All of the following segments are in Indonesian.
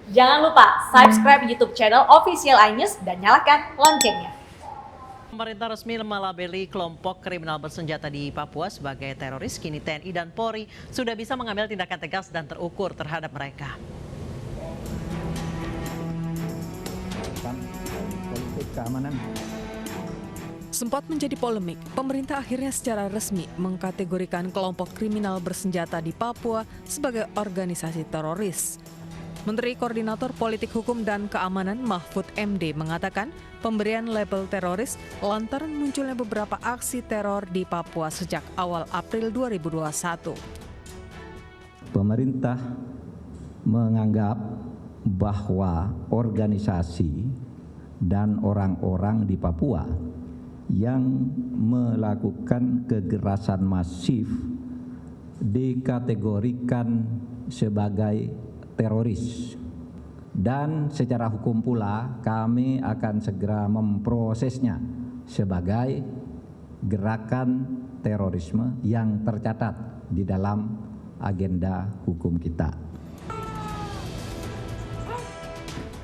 Jangan lupa subscribe YouTube channel Official iNews dan nyalakan loncengnya. Pemerintah resmi melabeli kelompok kriminal bersenjata di Papua sebagai teroris. Kini TNI dan Polri sudah bisa mengambil tindakan tegas dan terukur terhadap mereka. Politik keamanan. Sempat menjadi polemik, pemerintah akhirnya secara resmi mengkategorikan kelompok kriminal bersenjata di Papua sebagai organisasi teroris. Menteri Koordinator Politik Hukum dan Keamanan Mahfud MD mengatakan pemberian label teroris lantaran munculnya beberapa aksi teror di Papua sejak awal April 2021. Pemerintah menganggap bahwa organisasi dan orang-orang di Papua yang melakukan kekerasan masif dikategorikan sebagai teroris. Dan secara hukum pula kami akan segera memprosesnya sebagai gerakan terorisme yang tercatat di dalam agenda hukum kita.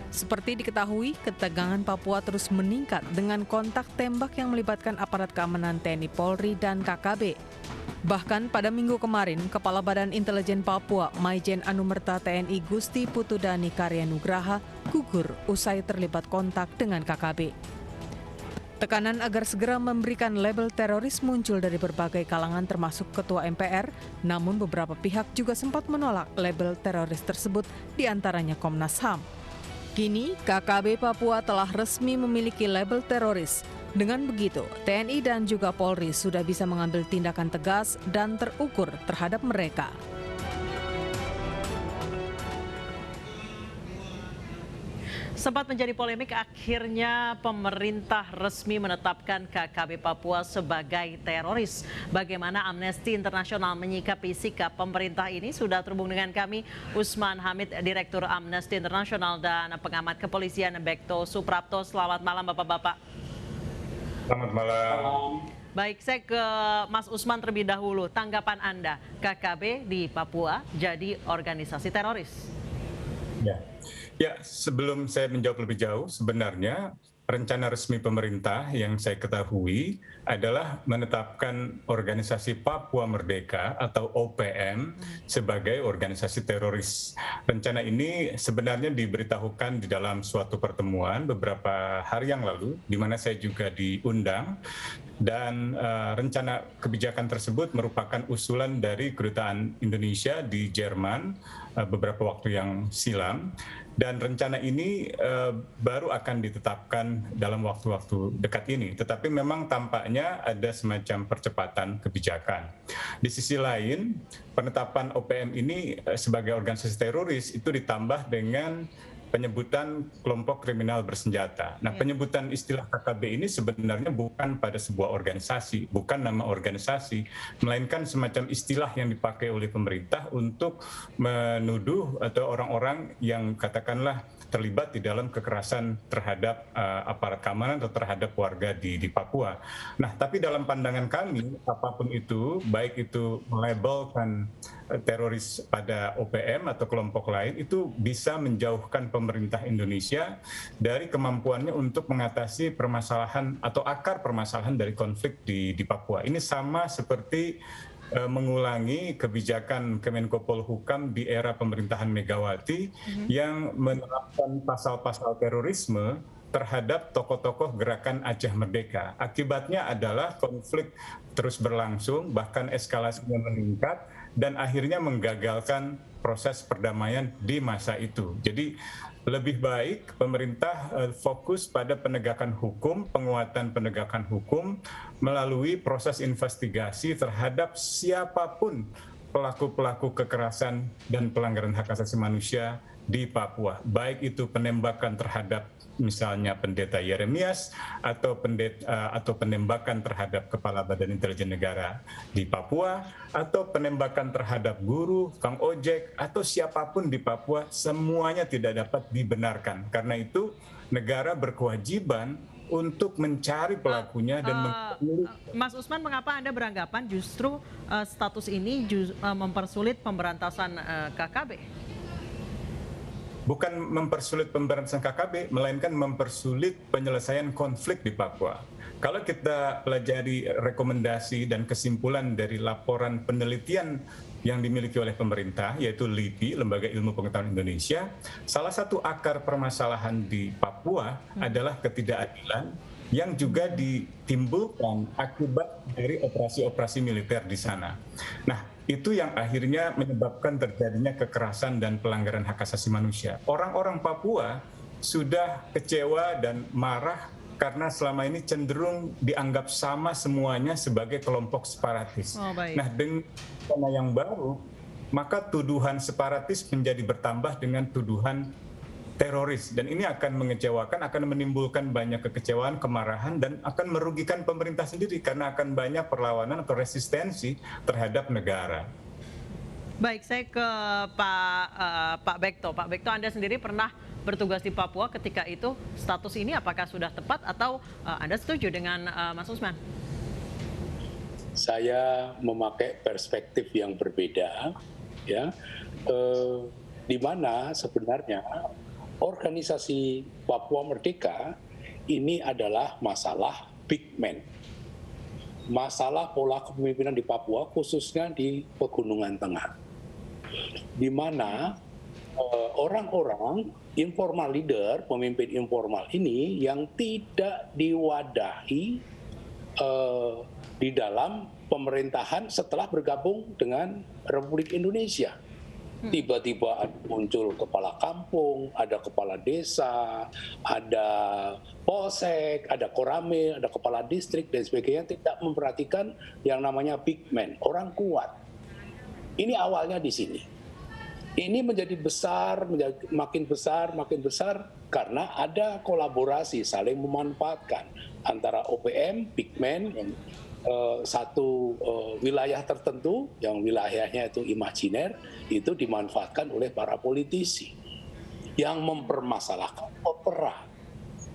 Seperti diketahui, ketegangan Papua terus meningkat dengan kontak tembak yang melibatkan aparat keamanan TNI Polri dan KKB. Bahkan pada minggu kemarin, Kepala Badan Intelijen Papua, Maijen Anumerta TNI Gusti Putudani Karyanugraha, gugur usai terlibat kontak dengan KKB. Tekanan agar segera memberikan label teroris muncul dari berbagai kalangan termasuk Ketua MPR, namun beberapa pihak juga sempat menolak label teroris tersebut, diantaranya Komnas HAM. Kini, KKB Papua telah resmi memiliki label teroris. Dengan begitu, TNI dan juga Polri sudah bisa mengambil tindakan tegas dan terukur terhadap mereka. Sempat menjadi polemik, akhirnya pemerintah resmi menetapkan KKB Papua sebagai teroris. Bagaimana Amnesty International menyikapi sikap pemerintah ini? Sudah terhubung dengan kami Usman Hamid, Direktur Amnesty International dan pengamat kepolisian Bekto Suprapto. Selamat malam Bapak-Bapak. Selamat malam. Baik, saya ke Mas Usman terlebih dahulu. Tanggapan Anda, KKB di Papua jadi organisasi teroris? Ya, sebelum saya menjawab lebih jauh, sebenarnya rencana resmi pemerintah yang saya ketahui adalah menetapkan organisasi Papua Merdeka atau OPM sebagai organisasi teroris. Rencana ini sebenarnya diberitahukan di dalam suatu pertemuan beberapa hari yang lalu, di mana saya juga diundang. Dan rencana kebijakan tersebut merupakan usulan dari Kedutaan Indonesia di Jerman beberapa waktu yang silam. Dan rencana ini baru akan ditetapkan dalam waktu-waktu dekat ini. Tetapi memang tampaknya ada semacam percepatan kebijakan. Di sisi lain, penetapan OPM ini sebagai organisasi teroris itu ditambah dengan penyebutan kelompok kriminal bersenjata. Nah, penyebutan istilah KKB ini sebenarnya bukan pada sebuah organisasi, bukan nama organisasi, melainkan semacam istilah yang dipakai oleh pemerintah untuk menuduh atau orang-orang yang katakanlah terlibat di dalam kekerasan terhadap aparat keamanan atau terhadap warga di Papua. Nah, tapi dalam pandangan kami, apapun itu, baik itu melabelkan teroris pada OPM atau kelompok lain, itu bisa menjauhkan pemerintah Indonesia dari kemampuannya untuk mengatasi permasalahan atau akar permasalahan dari konflik di Papua. Ini sama seperti mengulangi kebijakan Kemenko Polhukam di era pemerintahan Megawati yang menerapkan pasal-pasal terorisme terhadap tokoh-tokoh gerakan Aceh Merdeka. Akibatnya adalah konflik terus berlangsung, bahkan eskalasinya meningkat, dan akhirnya menggagalkan proses perdamaian di masa itu. Jadi lebih baik pemerintah fokus pada penegakan hukum, penguatan penegakan hukum melalui proses investigasi terhadap siapapun pelaku-pelaku kekerasan dan pelanggaran hak asasi manusia di Papua. Baik itu penembakan terhadap misalnya pendeta Yeremias atau penembakan terhadap Kepala Badan Intelijen Negara di Papua atau penembakan terhadap guru, Kang ojek atau siapapun di Papua, semuanya tidak dapat dibenarkan. Karena itu negara berkewajiban untuk mencari pelakunya dan Mas Usman, mengapa Anda beranggapan justru status ini mempersulit pemberantasan KKB? bukan mempersulit pemberantasan KKB, melainkan mempersulit penyelesaian konflik di Papua. Kalau kita pelajari rekomendasi dan kesimpulan dari laporan penelitian yang dimiliki oleh pemerintah, yaitu LIPI, Lembaga Ilmu Pengetahuan Indonesia, salah satu akar permasalahan di Papua adalah ketidakadilan yang juga ditimbulkan akibat dari operasi-operasi militer di sana. Nah, itu yang akhirnya menyebabkan terjadinya kekerasan dan pelanggaran hak asasi manusia. Orang-orang Papua sudah kecewa dan marah karena selama ini cenderung dianggap sama semuanya sebagai kelompok separatis. Nah, dengan zona yang baru, maka tuduhan separatis menjadi bertambah dengan tuduhan teroris, dan ini akan mengecewakan, akan menimbulkan banyak kekecewaan, kemarahan, dan akan merugikan pemerintah sendiri karena akan banyak perlawanan atau resistensi terhadap negara. Baik, saya ke Pak Bekto. Pak Bekto, Anda sendiri pernah bertugas di Papua ketika itu. Status ini apakah sudah tepat atau Anda setuju dengan Mas Usman? Saya memakai perspektif yang berbeda, ya, di mana sebenarnya organisasi Papua Merdeka ini adalah masalah big man. Masalah pola kepemimpinan di Papua, khususnya di Pegunungan Tengah. Di mana orang-orang informal leader, pemimpin informal ini yang tidak diwadahi di dalam pemerintahan setelah bergabung dengan Republik Indonesia. Tiba-tiba muncul kepala kampung, ada kepala desa, ada polsek, ada koramil, ada kepala distrik, dan sebagainya, tidak memperhatikan yang namanya big man, orang kuat. Ini awalnya di sini. Ini menjadi besar, makin besar karena ada kolaborasi, saling memanfaatkan antara OPM, big man, yang satu wilayah tertentu yang wilayahnya itu imajiner, itu dimanfaatkan oleh para politisi yang mempermasalahkan PEPRA.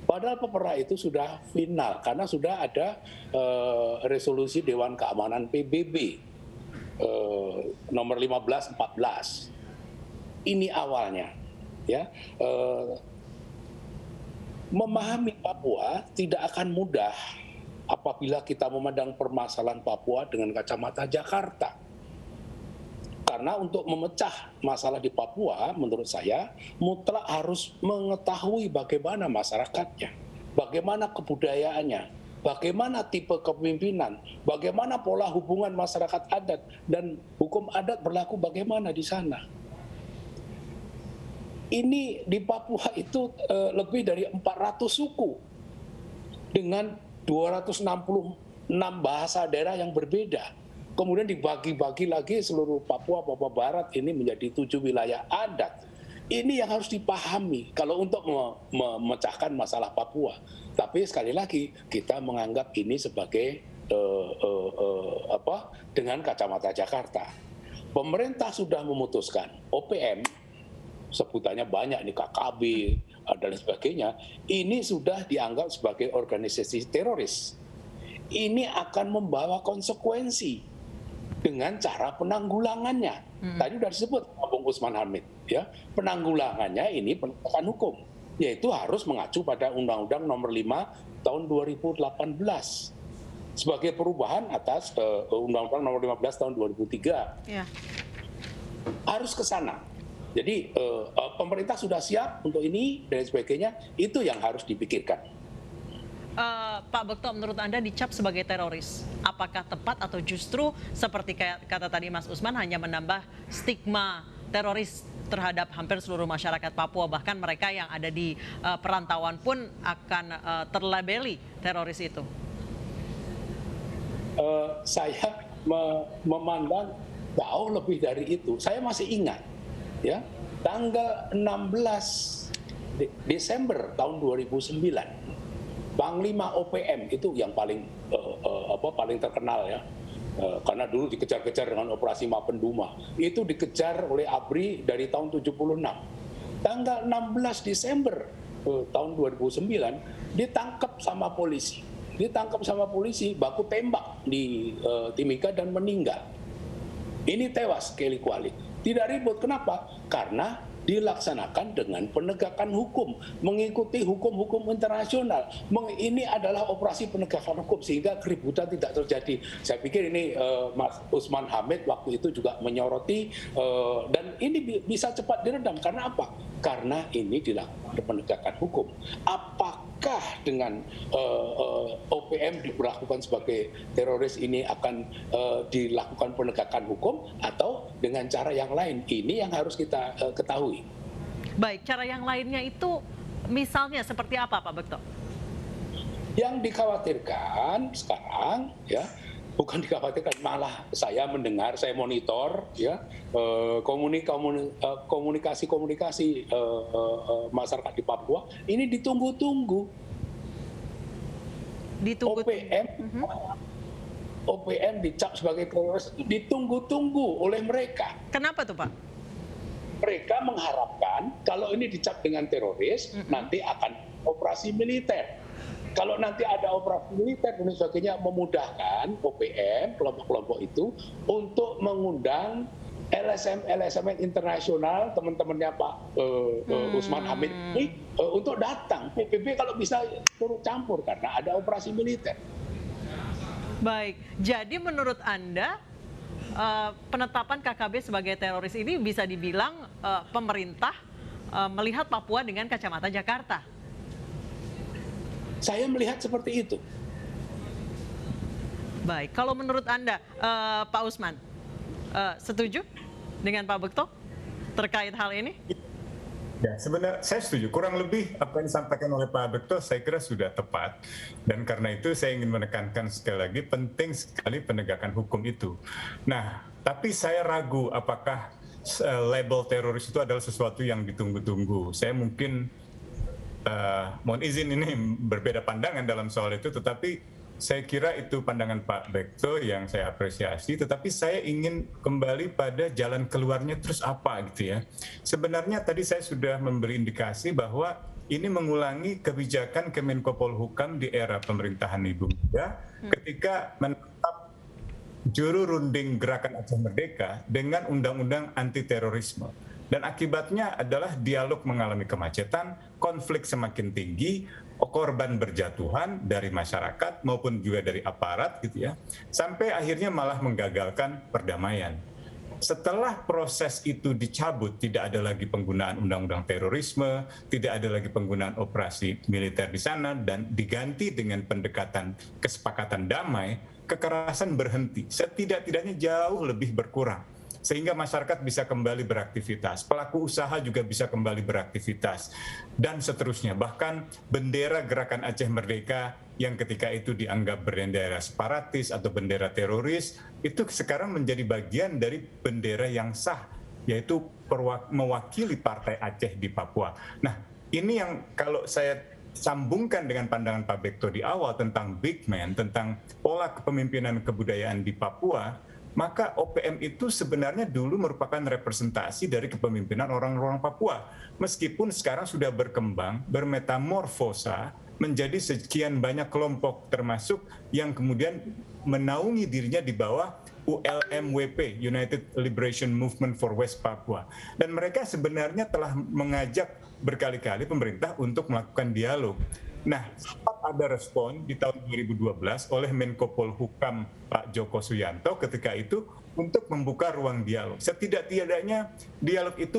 Padahal PEPRA itu sudah final karena sudah ada resolusi Dewan Keamanan PBB nomor 1514. Ini awalnya, ya. Memahami Papua tidak akan mudah apabila kita memandang permasalahan Papua dengan kacamata Jakarta. Karena untuk memecah masalah di Papua, menurut saya, mutlak harus mengetahui bagaimana masyarakatnya, bagaimana kebudayaannya, bagaimana tipe kepemimpinan, bagaimana pola hubungan masyarakat adat, dan hukum adat berlaku bagaimana di sana. Ini di Papua itu lebih dari 400 suku dengan 266 bahasa daerah yang berbeda. Kemudian dibagi-bagi lagi seluruh Papua Barat ini menjadi 7 wilayah adat. Ini yang harus dipahami kalau untuk memecahkan masalah Papua. Tapi sekali lagi kita menganggap ini sebagai dengan kacamata Jakarta. Pemerintah sudah memutuskan OPM, sebutannya banyak nih, KKB dan sebagainya, ini sudah dianggap sebagai organisasi teroris. Ini akan membawa konsekuensi dengan cara penanggulangannya. Tadi sudah disebut Bung Usman Hamid, ya, penanggulangannya ini penegakan hukum, yaitu harus mengacu pada Undang-Undang Nomor 5 Tahun 2018 sebagai perubahan atas Undang-Undang Nomor 15 Tahun 2003. Ya. Harus ke sana. Jadi pemerintah sudah siap untuk ini dan sebagainya, itu yang harus dipikirkan. Pak Bekto, menurut Anda dicap sebagai teroris, apakah tepat atau justru seperti kata tadi Mas Usman hanya menambah stigma teroris terhadap hampir seluruh masyarakat Papua, bahkan mereka yang ada di perantauan pun akan terlabeli teroris itu? Saya memandang jauh lebih dari itu. Saya masih ingat, ya, tanggal 16 Desember tahun 2009, Panglima OPM itu yang paling paling terkenal, ya, karena dulu dikejar-kejar dengan operasi Mapenduma, itu dikejar oleh ABRI dari tahun 76. Tanggal 16 Desember tahun 2009 ditangkap sama polisi, baku tembak di Timika dan meninggal. Ini tewas Kelly Kuali. Tidak ribut, kenapa? Karena dilaksanakan dengan penegakan hukum, mengikuti hukum-hukum internasional. Ini adalah operasi penegakan hukum sehingga keributan tidak terjadi. Saya pikir ini Mas Usman Hamid waktu itu juga menyoroti dan ini bisa cepat diredam. Karena apa? Karena ini dilakukan penegakan hukum. Apakah dengan OPM diberlakukan sebagai teroris ini akan dilakukan penegakan hukum atau dengan cara yang lain? Ini yang harus kita ketahui. Baik, cara yang lainnya itu misalnya seperti apa, Pak Bekto? Yang dikhawatirkan sekarang, ya, bukan dikhawatirkan, malah saya mendengar, saya monitor, ya, komunikasi masyarakat di Papua ini ditunggu-tunggu. OPM dicap sebagai teroris itu ditunggu-tunggu oleh mereka. Kenapa tuh, Pak? Mereka mengharapkan kalau ini dicap dengan teroris, nanti akan operasi militer. Kalau nanti ada operasi militer dan sebagainya, memudahkan OPM, kelompok-kelompok itu, untuk mengundang LSM internasional, teman-temannya Pak Usman Hamid ini, untuk datang. PBB kalau bisa turut campur karena ada operasi militer. Baik, jadi menurut Anda, penetapan KKB sebagai teroris ini bisa dibilang pemerintah melihat Papua dengan kacamata Jakarta? Saya melihat seperti itu. Baik, kalau menurut Anda, Pak Usman, setuju dengan Pak Bekto terkait hal ini? Ya, sebenarnya saya setuju. Kurang lebih apa yang disampaikan oleh Pak Bekto saya kira sudah tepat. Dan karena itu saya ingin menekankan sekali lagi penting sekali penegakan hukum itu. Nah, tapi saya ragu apakah label teroris itu adalah sesuatu yang ditunggu-tunggu. Saya mungkin mohon izin ini berbeda pandangan dalam soal itu, tetapi saya kira itu pandangan Pak Bekto yang saya apresiasi, tetapi saya ingin kembali pada jalan keluarnya terus apa gitu ya. Sebenarnya tadi saya sudah memberi indikasi bahwa ini mengulangi kebijakan Kemenko Polhukam di era pemerintahan Ibu Mega ketika menetap juru runding Gerakan Aceh Merdeka dengan undang-undang anti terorisme. Dan akibatnya adalah dialog mengalami kemacetan, konflik semakin tinggi, korban berjatuhan dari masyarakat maupun juga dari aparat gitu ya, sampai akhirnya malah menggagalkan perdamaian. Setelah proses itu dicabut, tidak ada lagi penggunaan undang-undang terorisme, tidak ada lagi penggunaan operasi militer di sana, dan diganti dengan pendekatan kesepakatan damai, kekerasan berhenti, setidak-tidaknya jauh lebih berkurang. Sehingga masyarakat bisa kembali beraktivitas, pelaku usaha juga bisa kembali beraktivitas, dan seterusnya. Bahkan bendera Gerakan Aceh Merdeka yang ketika itu dianggap bendera separatis atau bendera teroris, itu sekarang menjadi bagian dari bendera yang sah, yaitu mewakili Partai Aceh di Papua. Nah, ini yang kalau saya sambungkan dengan pandangan Pak Bekto di awal tentang big man, tentang pola kepemimpinan kebudayaan di Papua, maka OPM itu sebenarnya dulu merupakan representasi dari kepemimpinan orang-orang Papua. Meskipun sekarang sudah berkembang, bermetamorfosa menjadi sekian banyak kelompok, termasuk yang kemudian menaungi dirinya di bawah ULMWP, United Liberation Movement for West Papua. Dan mereka sebenarnya telah mengajak berkali-kali pemerintah untuk melakukan dialog. Nah, sempat ada respon di tahun 2012 oleh Menko Polhukam Pak Joko Suyanto ketika itu untuk membuka ruang dialog. Setidak-tidaknya dialog itu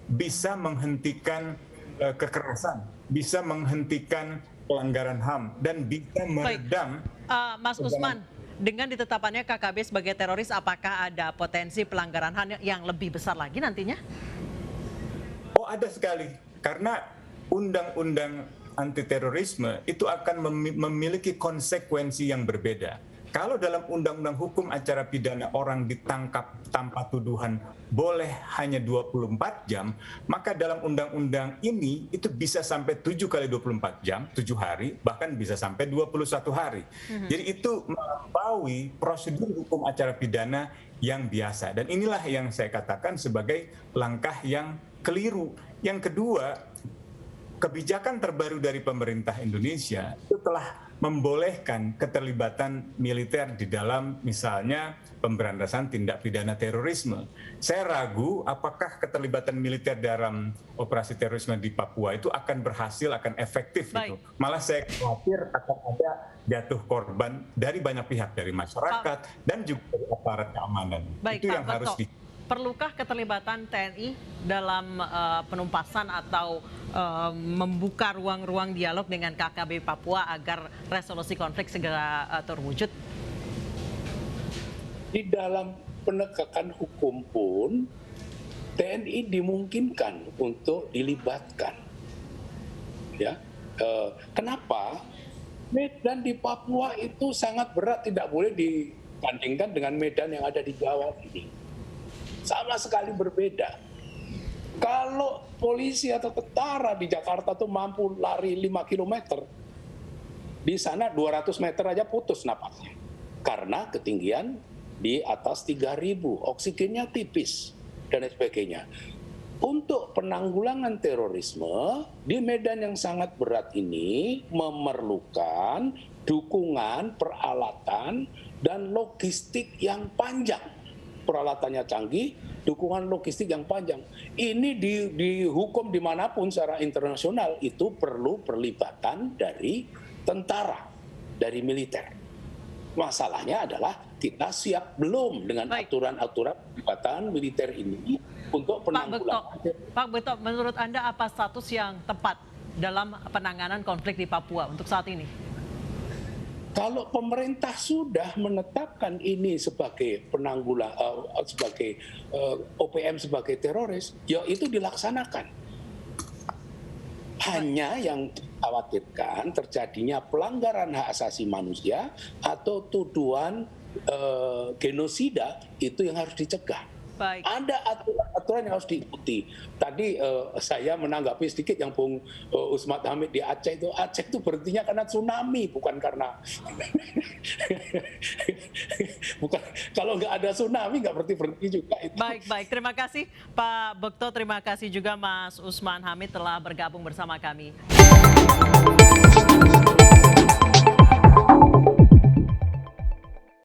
bisa menghentikan kekerasan, bisa menghentikan pelanggaran HAM, dan bisa meredam. Mas Usman, dengan ditetapannya KKB sebagai teroris, apakah ada potensi pelanggaran HAM yang lebih besar lagi nantinya? Oh, ada sekali. Karena undang-undang anti terorisme itu akan memiliki konsekuensi yang berbeda. Kalau dalam undang-undang hukum acara pidana orang ditangkap tanpa tuduhan boleh hanya 24 jam, maka dalam undang-undang ini itu bisa sampai 7 kali 24 jam, 7 hari, bahkan bisa sampai 21 hari. Jadi itu melampaui prosedur hukum acara pidana yang biasa. Dan inilah yang saya katakan sebagai langkah yang keliru. Yang kedua, kebijakan terbaru dari pemerintah Indonesia itu telah membolehkan keterlibatan militer di dalam misalnya pemberantasan tindak pidana terorisme. Saya ragu apakah keterlibatan militer dalam operasi terorisme di Papua itu akan berhasil, akan efektif gitu. Malah saya khawatir akan ada jatuh korban dari banyak pihak, dari masyarakat dan juga dari aparat keamanan. Baik, itu Pak yang harus Bekto. Perlukah keterlibatan TNI dalam penumpasan atau membuka ruang-ruang dialog dengan KKB Papua agar resolusi konflik segera terwujud? Di dalam penegakan hukum pun TNI dimungkinkan untuk dilibatkan. Ya, kenapa? Medan di Papua itu sangat berat, tidak boleh dibandingkan dengan medan yang ada di Jawa ini. Sama sekali berbeda. Kalau polisi atau tentara di Jakarta tuh mampu lari 5 km, di sana 200 meter aja putus napasnya. Karena ketinggian di atas 3.000, oksigennya tipis, dan sebagainya. Untuk penanggulangan terorisme, di medan yang sangat berat ini memerlukan dukungan, peralatan, dan logistik yang panjang. Peralatannya canggih, dukungan logistik yang panjang. Ini dihukum dimanapun secara internasional itu perlu perlibatan dari tentara, dari militer. Masalahnya adalah kita siap belum dengan aturan-aturan perlibatan militer ini untuk penanggulangan. Pak Bekto, menurut Anda apa status yang tepat dalam penanganan konflik di Papua untuk saat ini? Kalau pemerintah sudah menetapkan ini sebagai sebagai OPM sebagai teroris, ya itu dilaksanakan. Hanya yang dikhawatirkan terjadinya pelanggaran hak asasi manusia atau tuduhan genosida, itu yang harus dicegah. Baik. Ada aturan yang harus diikuti. Tadi saya menanggapi sedikit yang Bung Usman Hamid di Aceh itu. Aceh itu berhentinya karena tsunami, bukan karena bukan, kalau nggak ada tsunami nggak berhenti juga itu. Baik. Terima kasih Pak Bekto, terima kasih juga Mas Usman Hamid telah bergabung bersama kami.